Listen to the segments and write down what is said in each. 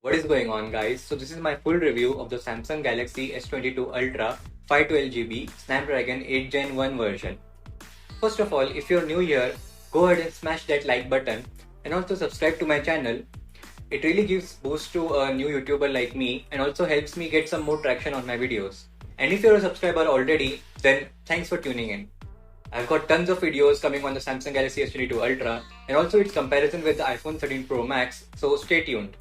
What is going on, guys? So this is my full review of the Samsung Galaxy S22 Ultra 512GB Snapdragon 8 Gen 1 version. First of all, if you're new here, go ahead and smash that like button and also subscribe to my channel. It really gives boost to a new YouTuber like me and also helps me get some more traction on my videos. And if you're a subscriber already, then thanks for tuning in. I've got tons of videos coming on the Samsung Galaxy S22 Ultra and also its comparison with the iPhone 13 Pro Max, so stay tuned.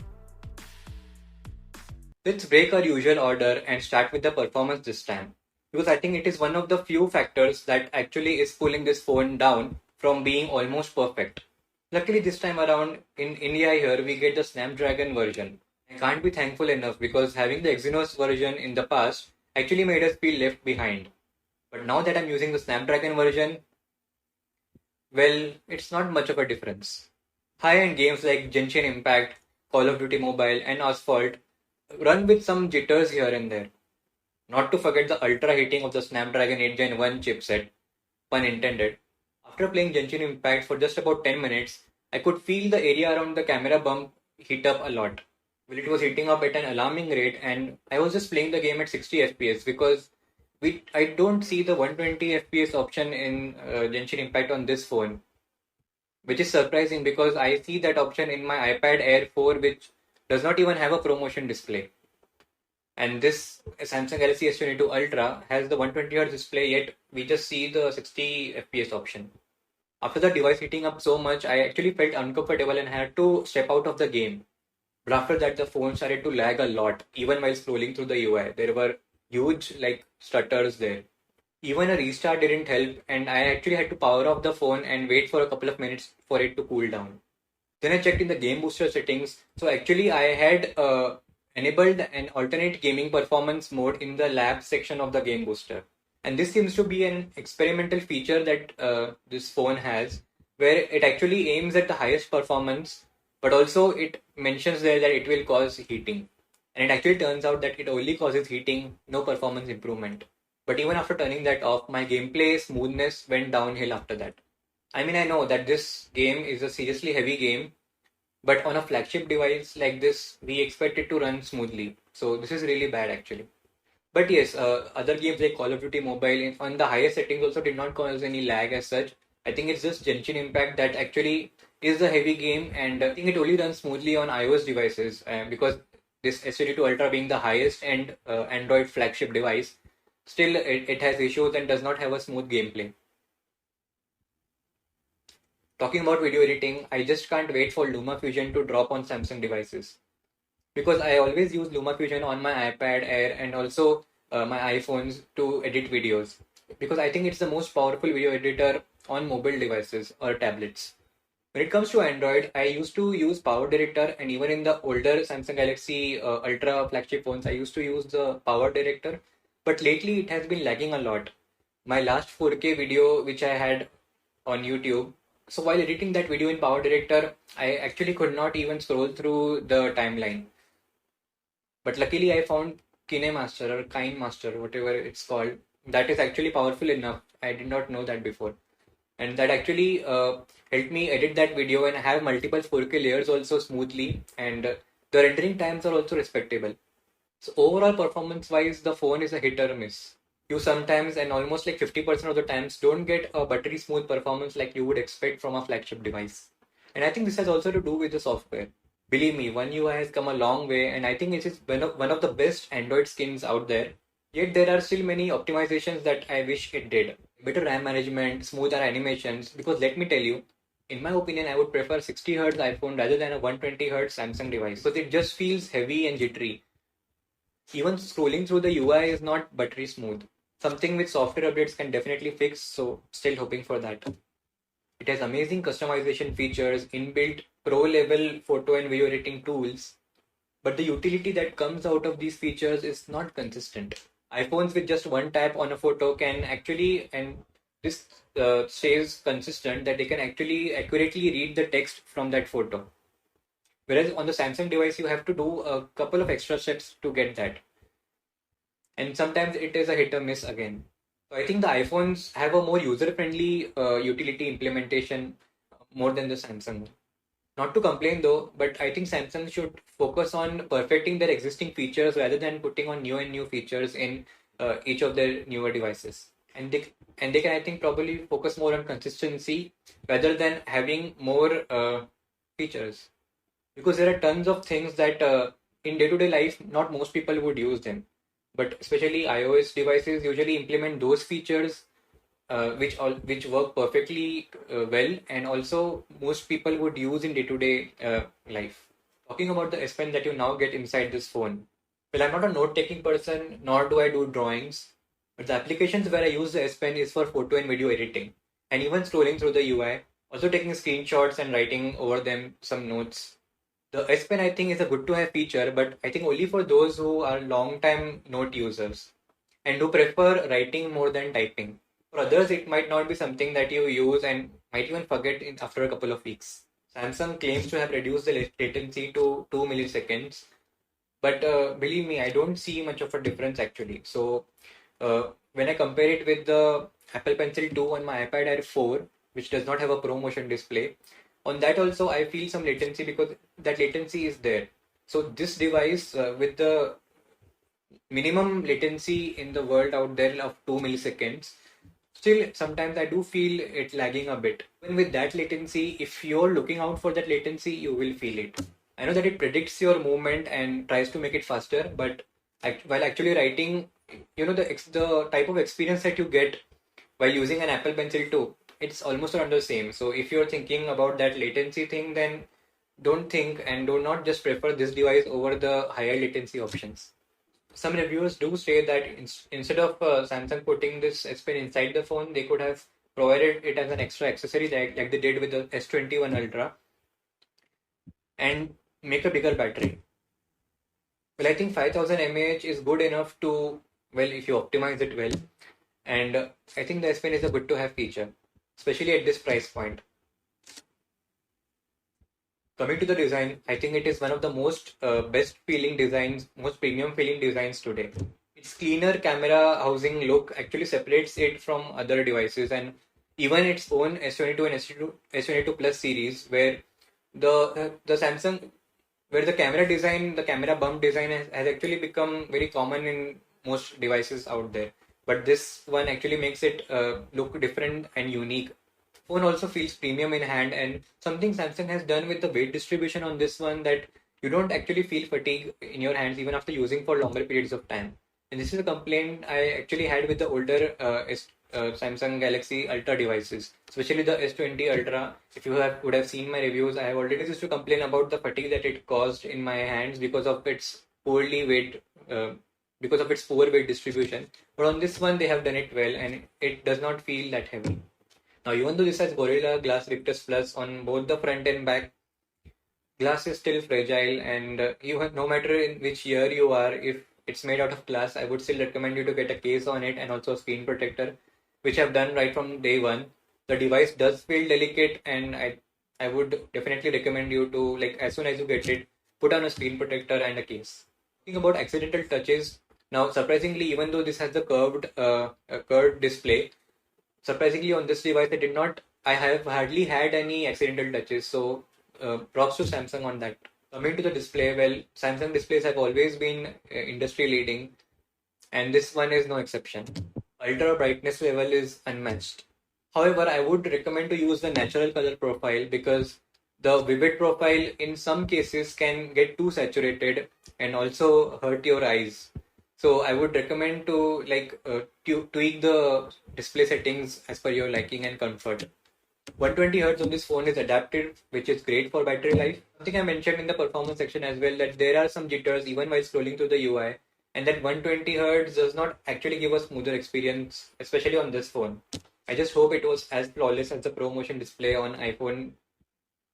Let's break our usual order and start with the performance this time, because I think it is one of the few factors that actually is pulling this phone down from being almost perfect. Luckily this time around in India here we get the Snapdragon version. I can't be thankful enough because having the Exynos version in the past actually made us feel left behind. But now that I'm using the Snapdragon version, well, it's not much of a difference. High-end games like Genshin Impact, Call of Duty Mobile and Asphalt run with some jitters here and there. Not to forget the ultra heating of the Snapdragon 8 Gen 1 chipset, pun intended. After playing Genshin Impact for just about 10 minutes, I could feel the area around the camera bump heat up a lot. Well, it was heating up at an alarming rate, and I was just playing the game at 60 FPS because I don't see the 120 FPS option in Genshin Impact on this phone, which is surprising because I see that option in my iPad Air 4, which does not even have a ProMotion display. And this Samsung Galaxy S22 Ultra has the 120Hz display, yet we just see the 60 FPS option. After the device heating up so much, I actually felt uncomfortable and had to step out of the game. But after that, the phone started to lag a lot, even while scrolling through the UI. There were huge stutters there. Even a restart didn't help, and I actually had to power off the phone and wait for a couple of minutes for it to cool down. Then I checked in the game booster settings. So actually, I had enabled an alternate gaming performance mode in the lab section of the game booster. And this seems to be an experimental feature that this phone has, where it actually aims at the highest performance, but also it mentions there that it will cause heating. And it actually turns out that it only causes heating, no performance improvement. But even after turning that off, my gameplay smoothness went downhill after that. I mean, I know that this game is a seriously heavy game, but on a flagship device like this, we expect it to run smoothly. So this is really bad actually. But yes, other games like Call of Duty Mobile on the highest settings also did not cause any lag as such. I think it's just Genshin Impact that actually is the heavy game, and I think it only runs smoothly on iOS devices because this S22 Ultra being the highest end Android flagship device, still it has issues and does not have a smooth gameplay. Talking about video editing, I just can't wait for LumaFusion to drop on Samsung devices, because I always use LumaFusion on my iPad Air and also my iPhones to edit videos, because I think it's the most powerful video editor on mobile devices or tablets. When it comes to Android, I used to use Power Director, and even in the older Samsung Galaxy Ultra flagship phones, I used to use the Power Director. But lately, it has been lagging a lot. My last 4K video, which I had on YouTube, so while editing that video in Power Director, I actually could not even scroll through the timeline. But luckily, I found KineMaster or KineMaster, whatever it's called, that is actually powerful enough. I did not know that before, and that actually helped me edit that video and have multiple 4K layers also smoothly, and the rendering times are also respectable. So overall performance wise, the phone is a hit or miss. You sometimes and almost like 50% of the times don't get a buttery smooth performance like you would expect from a flagship device. And I think this has also to do with the software. Believe me, One UI has come a long way, and I think it is one of the best Android skins out there. Yet there are still many optimizations that I wish it did. Better RAM management, smoother animations, because let me tell you, in my opinion, I would prefer 60Hz iPhone rather than a 120Hz Samsung device, because it just feels heavy and jittery. Even scrolling through the UI is not buttery smooth. Something which software updates can definitely fix, so still hoping for that. It has amazing customization features, inbuilt pro-level photo and video editing tools, but the utility that comes out of these features is not consistent. iPhones with just one tap on a photo can actually, and this stays consistent, that they can actually accurately read the text from that photo. Whereas on the Samsung device, you have to do a couple of extra steps to get that. And sometimes it is a hit or miss again. So I think the iPhones have a more user-friendly utility implementation more than the Samsung. Not to complain though, but I think Samsung should focus on perfecting their existing features rather than putting on new and new features in each of their newer devices. And they can, I think, probably focus more on consistency rather than having more features, because there are tons of things that in day-to-day life not most people would use them, but especially iOS devices usually implement those features which work perfectly well, and also most people would use in day-to-day life. Talking about the S Pen that you now get inside this phone. Well, I'm not a note-taking person, nor do I do drawings, but the applications where I use the S Pen is for photo and video editing, and even scrolling through the UI, also taking screenshots and writing over them some notes. The S Pen I think is a good to have feature, but I think only for those who are long time note users and who prefer writing more than typing. For others, it might not be something that you use and might even forget after a couple of weeks. Samsung claims to have reduced the latency to 2 milliseconds, but believe me, I don't see much of a difference actually. So when I compare it with the Apple Pencil 2 on my iPad Air 4, which does not have a ProMotion display, on that also I feel some latency because that latency is there. So this device with the minimum latency in the world out there of 2 milliseconds, still sometimes I do feel it lagging a bit. Even with that latency, if you're looking out for that latency, you will feel it. I know that it predicts your movement and tries to make it faster, but while actually writing, the type of experience that you get while using an Apple Pencil 2, it's almost around the same. So if you're thinking about that latency thing, then don't think and do not just prefer this device over the higher latency options. Some reviewers do say that instead of Samsung putting this S Pen inside the phone, they could have provided it as an extra accessory like they did with the S21 Ultra and make a bigger battery. Well, I think 5000 mAh is good enough to, well, if you optimize it well. And I think the S Pen is a good to have feature, especially at this price point. Coming to the design, I think it is one of the most best feeling designs, most premium feeling designs today. Its cleaner camera housing look actually separates it from other devices, and even its own S22 and S22 Plus series, where the Samsung, where the camera design, the camera bump design has actually become very common in most devices out there. But this one actually makes it look different and unique. Phone also feels premium in hand, and something Samsung has done with the weight distribution on this one, that you don't actually feel fatigue in your hands even after using for longer periods of time. And this is a complaint I actually had with the older Samsung Galaxy Ultra devices, especially the S20 Ultra. If you would have seen my reviews, I have already used to complain about the fatigue that it caused in my hands because of its because of its poor weight distribution. But on this one, they have done it well, and it does not feel that heavy. Now, even though this has Gorilla Glass Victus Plus on both the front and back, glass is still fragile, and no matter in which year you are, if it's made out of glass, I would still recommend you to get a case on it and also a screen protector, which I've done right from day one. The device does feel delicate, and I would definitely recommend you to, like, as soon as you get it, put on a screen protector and a case. Talking about accidental touches, now surprisingly, even though this has the curved display, surprisingly on this device I have hardly had any accidental touches. So props to Samsung on that. Coming to the display, well, Samsung displays have always been industry leading, and this one is no exception. Ultra brightness level is unmatched. However, I would recommend to use the natural color profile because the vivid profile in some cases can get too saturated and also hurt your eyes. So I would recommend to tweak the display settings as per your liking and comfort. 120 Hz on this phone is adaptive, which is great for battery life. Something I mentioned in the performance section as well, that there are some jitters even while scrolling through the UI, and that 120 Hz does not actually give a smoother experience, especially on this phone. I just hope it was as flawless as the ProMotion display on iPhone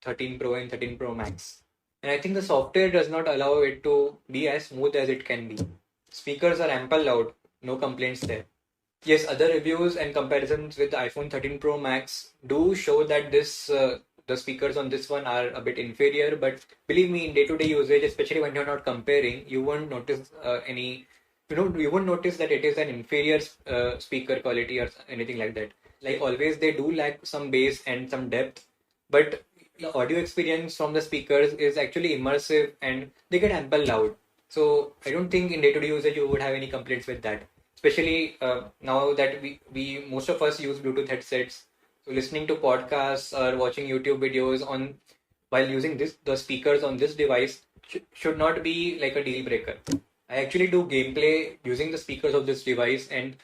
13 Pro and 13 Pro Max. And I think the software does not allow it to be as smooth as it can be. Speakers are ample loud, no complaints there. Yes, other reviews and comparisons with the iPhone 13 Pro Max do show that the speakers on this one are a bit inferior, but believe me, in day-to-day usage, especially when you're not comparing, you won't notice you won't notice that it is an inferior speaker quality or anything like that. Like always, they do lack some bass and some depth, but the audio experience from the speakers is actually immersive and they get ample loud. So I don't think in day-to-day usage you would have any complaints with that. Especially now that we most of us use Bluetooth headsets, so listening to podcasts or watching YouTube videos on while using the speakers on this device should not be like a deal breaker. I actually do gameplay using the speakers of this device, and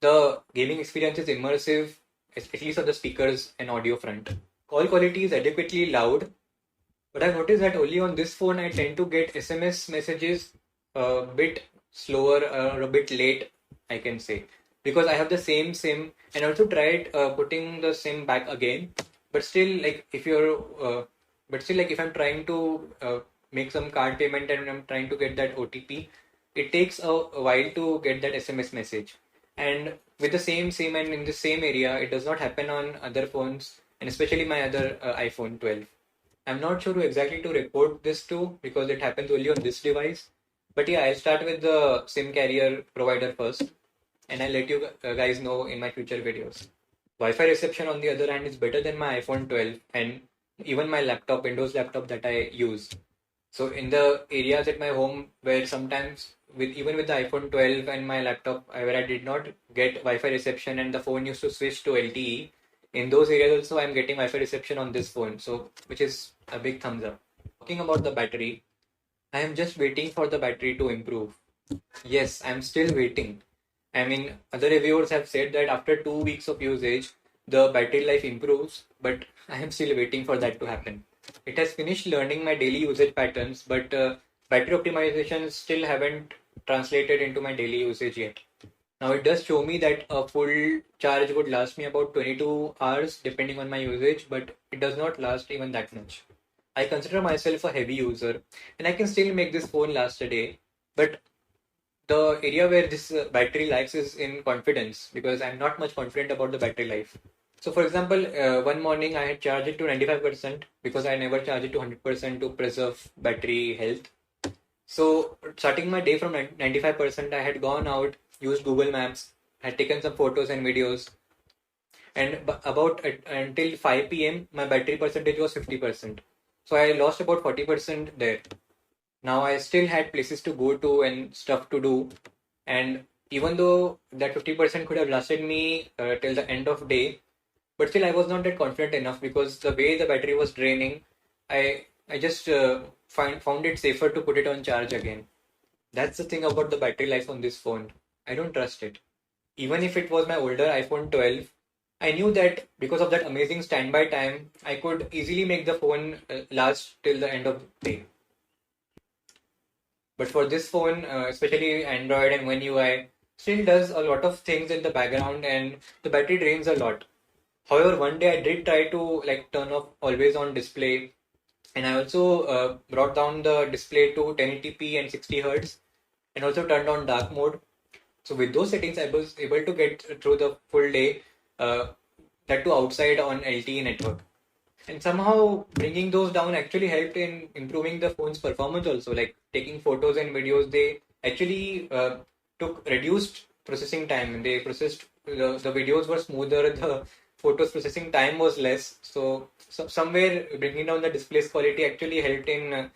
the gaming experience is immersive, at least on the speakers and audio front. Call quality is adequately loud, but I've noticed that only on this phone I tend to get SMS messages a bit slower or a bit late, I can say, because I have the same SIM and also tried putting the SIM back again. But still, if I'm trying to make some card payment and I'm trying to get that OTP, it takes a while to get that SMS message. And with the same SIM and in the same area, it does not happen on other phones, and especially my other iPhone 12. I'm not sure who exactly to report this to because it happens only on this device. But yeah, I'll start with the SIM carrier provider first, and I'll let you guys know in my future videos. Wi-Fi reception, on the other hand, is better than my iPhone 12 and even my laptop, Windows laptop that I use. So in the areas at my home where sometimes with the iPhone 12 and my laptop where I did not get Wi-Fi reception and the phone used to switch to LTE, in those areas also I'm getting Wi-Fi reception on this phone, so which is a big thumbs up. Talking about the battery, I am just waiting for the battery to improve. Yes, I'm still waiting. I mean, other reviewers have said that after 2 weeks of usage, the battery life improves, but I am still waiting for that to happen. It has finished learning my daily usage patterns, but battery optimization still haven't translated into my daily usage yet. Now it does show me that a full charge would last me about 22 hours depending on my usage, but it does not last even that much. I consider myself a heavy user and I can still make this phone last a day, but the area where this battery life is in confidence because I'm not much confident about the battery life. So, for example, one morning I had charged it to 95% because I never charge it to 100% to preserve battery health. So, starting my day from 95%, I had gone out, used Google Maps, had taken some photos and videos, and about until 5 p.m., my battery percentage was 50%. So, I lost about 40% there. Now I still had places to go to and stuff to do, and even though that 50% could have lasted me till the end of day, but still I was not that confident enough because the way the battery was draining, I just found it safer to put it on charge again. That's the thing about the battery life on this phone. I don't trust it. Even if it was my older iPhone 12, I knew that because of that amazing standby time, I could easily make the phone last till the end of the day. But for this phone, especially Android and One UI, still does a lot of things in the background and the battery drains a lot. However, one day I did try to like turn off always on display, and I also brought down the display to 1080p and 60 hertz, and also turned on dark mode. So with those settings, I was able to get through the full day, uh, that too outside on LTE network. And somehow bringing those down actually helped in improving the phone's performance also. Like taking photos and videos, they actually took reduced processing time. They processed the videos were smoother, the photos processing time was less. So somewhere bringing down the display's quality actually helped in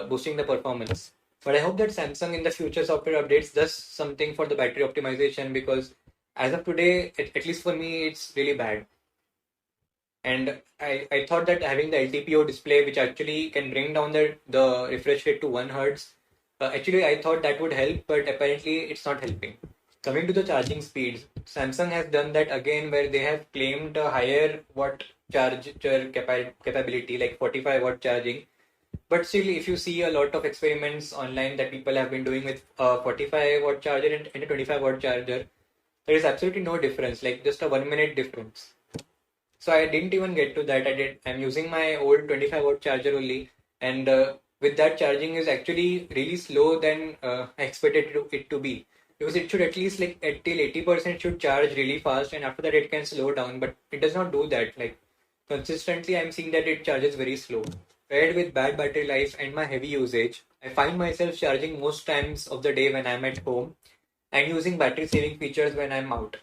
boosting the performance. But I hope that Samsung in the future software updates does something for the battery optimization because as of today, at least for me, it's really bad. And I thought that having the LTPO display, which actually can bring down the refresh rate to 1 hertz, actually I thought that would help, but apparently it's not helping. Coming to the charging speeds, Samsung has done that again where they have claimed a higher watt charger capability, like 45 watt charging. But still, if you see a lot of experiments online that people have been doing with a 45 watt charger and a 25 watt charger, there is absolutely no difference, like just a 1 minute difference. So I didn't even get to that. I'm using my old 25 watt charger only, and with that charging is actually really slow than I expected it to be. Because it should at least like at till 80% should charge really fast, and after that it can slow down. But it does not do that. Like consistently, I'm seeing that it charges very slow. Paired with bad battery life and my heavy usage, I find myself charging most times of the day when I'm at home and using battery saving features when I'm out.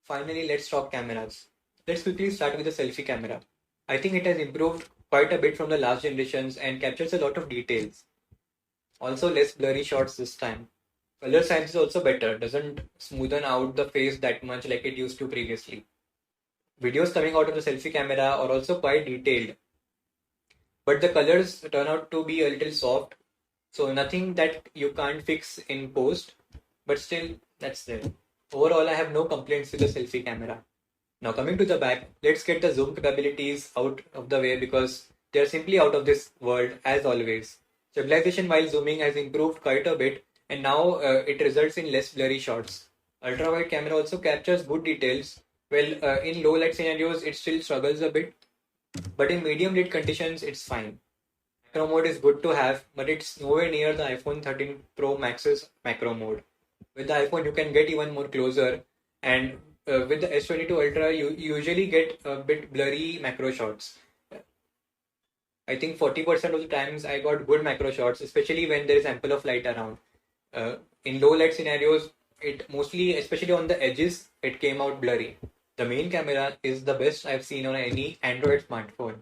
Finally, let's talk cameras. Let's quickly start with the selfie camera. I think it has improved quite a bit from the last generations and captures a lot of details. Also, less blurry shots this time. Color science is also better, doesn't smoothen out the face that much like it used to previously. Videos coming out of the selfie camera are also quite detailed, but the colors turn out to be a little soft, so nothing that you can't fix in post, but still, that's there. Overall, I have no complaints with the selfie camera. Now, coming to the back, let's get the zoom capabilities out of the way because they are simply out of this world as always. Stabilization while zooming has improved quite a bit, and now it results in less blurry shots. Ultra wide camera also captures good details. Well, in low light scenarios, it still struggles a bit, but in medium lit conditions, it's fine. Macro mode is good to have, but it's nowhere near the iPhone 13 Pro Max's macro mode. With the iPhone, you can get even more closer, and with the S22 Ultra, you usually get a bit blurry macro shots. I think 40% of the times I got good macro shots, especially when there is ample of light around. In low light scenarios, it mostly, especially on the edges, it came out blurry. The main camera is the best I've seen on any Android smartphone.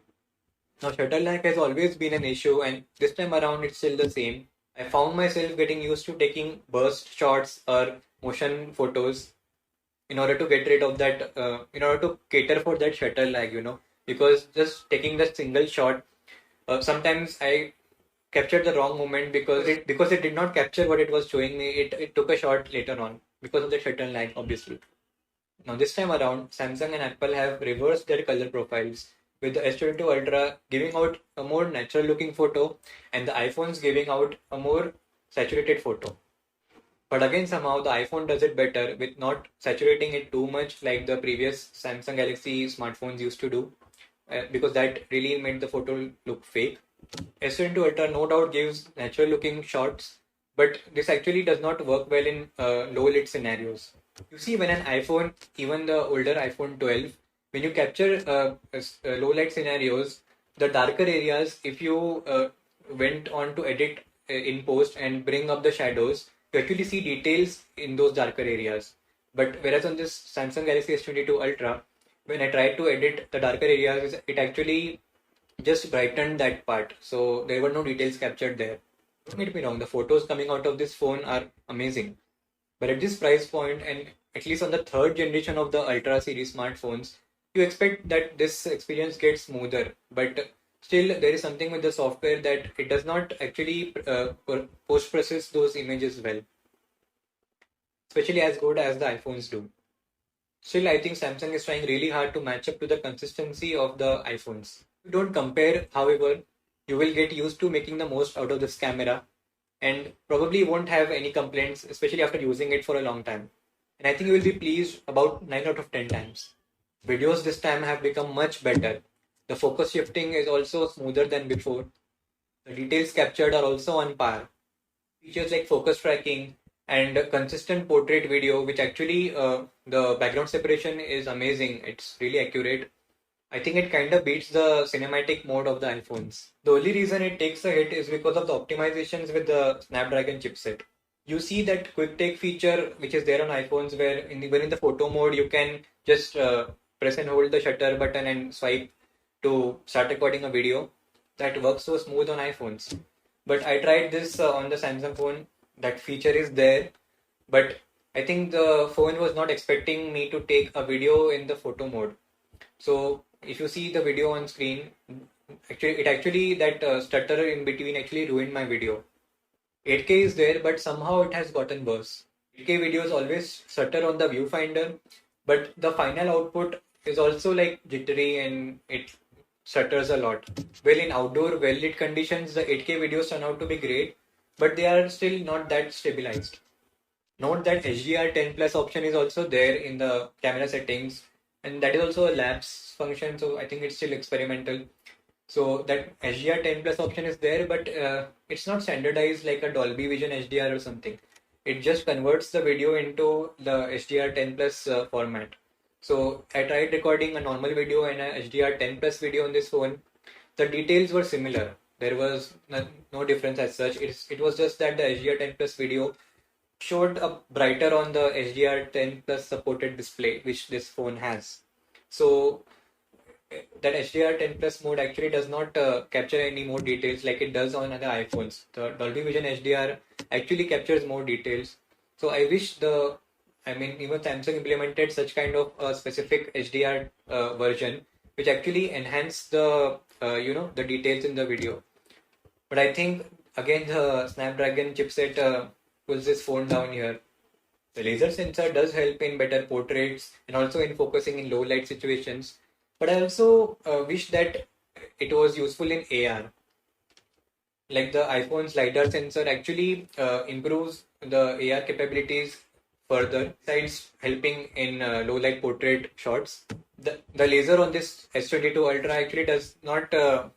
Now, shutter lag has always been an issue, and this time around it's still the same. I found myself getting used to taking burst shots or motion photos in order to get rid of that, in order to cater for that shutter lag, because just taking the single shot, sometimes I captured the wrong moment because it did not capture what it was showing me. It took a shot later on because of the shutter lag, obviously. Now, this time around, Samsung and Apple have reversed their color profiles, with the S22 Ultra giving out a more natural looking photo and the iPhones giving out a more saturated photo. But again, somehow the iPhone does it better with not saturating it too much like the previous Samsung Galaxy smartphones used to do, because that really made the photo look fake. S22 Ultra no doubt gives natural looking shots, but this actually does not work well in low lit scenarios. You see, when an iPhone, even the older iPhone 12, when you capture low light scenarios, the darker areas, if you went on to edit in post and bring up the shadows, you actually see details in those darker areas. But whereas on this Samsung Galaxy S22 Ultra, when I tried to edit the darker areas, it actually just brightened that part. So there were no details captured there. Don't get me wrong, the photos coming out of this phone are amazing. But at this price point, and at least on the third generation of the Ultra series smartphones, you expect that this experience gets smoother. But still, there is something with the software that it does not actually post process those images well, especially as good as the iPhones do. Still, I think Samsung is trying really hard to match up to the consistency of the iPhones. If you don't compare, however, you will get used to making the most out of this camera and probably won't have any complaints, especially after using it for a long time. And I think you will be pleased about 9 out of 10 times. Videos this time have become much better. The focus shifting is also smoother than before. The details captured are also on par. Features like focus tracking and consistent portrait video, which actually the background separation is amazing. It's really accurate. I think it kind of beats the cinematic mode of the iPhones. The only reason it takes a hit is because of the optimizations with the Snapdragon chipset. You see that quick take feature which is there on iPhones where even in the photo mode you can just press and hold the shutter button and swipe to start recording a video. That works so smooth on iPhones. But I tried this on the Samsung phone. That feature is there, but I think the phone was not expecting me to take a video in the photo mode. So if you see the video on screen, actually that stutter in between actually ruined my video. 8K is there, but somehow it has gotten worse. 8K videos always stutter on the viewfinder, but the final output is also like jittery and it stutters a lot. Well, in outdoor well lit conditions, the 8K videos turn out to be great, but they are still not that stabilized. Note that HDR 10 plus option is also there in the camera settings, and that is also a labs function, so I think it's still experimental. So that HDR 10 plus option is there, but it's not standardized like a Dolby Vision HDR or something. It just converts the video into the HDR 10 plus format. So I tried recording a normal video and a HDR 10 plus video on this phone. The details were similar. There was no difference as such. It was just that the HDR 10 plus video showed up brighter on the HDR 10 plus supported display, which this phone has. So that HDR10 plus mode actually does not capture any more details like it does on other iPhones. The Dolby Vision HDR actually captures more details. So I wish even Samsung implemented such kind of a specific HDR version, which actually enhance the details in the video. But I think again the Snapdragon chipset pulls this phone down here. The laser sensor does help in better portraits and also in focusing in low light situations. But I also wish that it was useful in AR. Like the iPhone's LiDAR sensor actually improves the AR capabilities further, besides helping in low light portrait shots. The laser on this S22 Ultra actually does not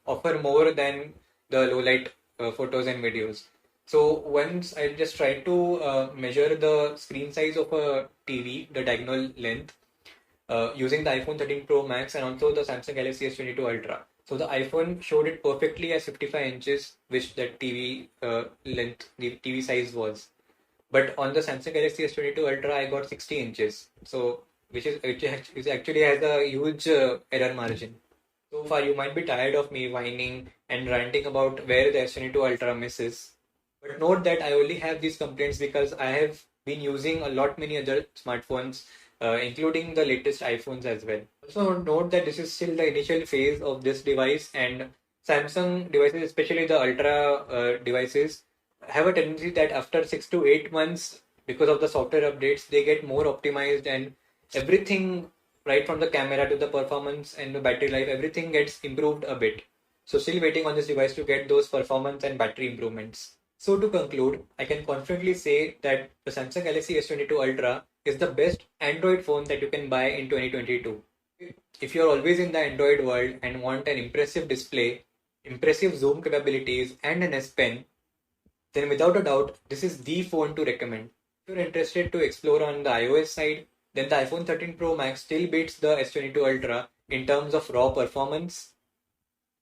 offer more than the low light photos and videos. So once I just tried to measure the screen size of a TV, the diagonal length, using the iPhone 13 Pro Max and also the Samsung Galaxy S22 Ultra. So the iPhone showed it perfectly as 55 inches, which that TV length, the TV size was. But on the Samsung Galaxy S22 Ultra, I got 60 inches. So which actually has a huge error margin. So far, you might be tired of me whining and ranting about where the S22 Ultra misses. But note that I only have these complaints because I have been using a lot many other smartphones, including the latest iPhones as well. Also note that this is still the initial phase of this device, and Samsung devices, especially the Ultra devices, have a tendency that after 6 to 8 months, because of the software updates, they get more optimized and everything, right from the camera to the performance and the battery life, everything gets improved a bit. So still waiting on this device to get those performance and battery improvements. So to conclude, I can confidently say that the Samsung Galaxy S22 Ultra is the best Android phone that you can buy in 2022. If you're always in the Android world and want an impressive display, impressive zoom capabilities, and an S Pen, then without a doubt, this is the phone to recommend. If you're interested to explore on the iOS side, then the iPhone 13 Pro Max still beats the S22 Ultra in terms of raw performance,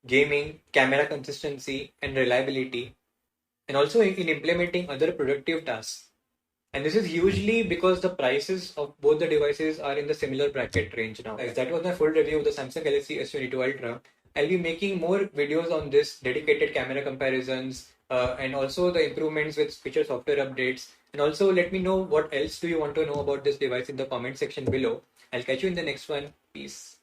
gaming, camera consistency, and reliability, and also in implementing other productive tasks. And this is usually because the prices of both the devices are in the similar bracket range now. Guys, that was my full review of the Samsung Galaxy S22 Ultra. I'll be making more videos on this, dedicated camera comparisons, and also the improvements with feature software updates. And also let me know what else do you want to know about this device in the comment section below. I'll catch you in the next one. Peace.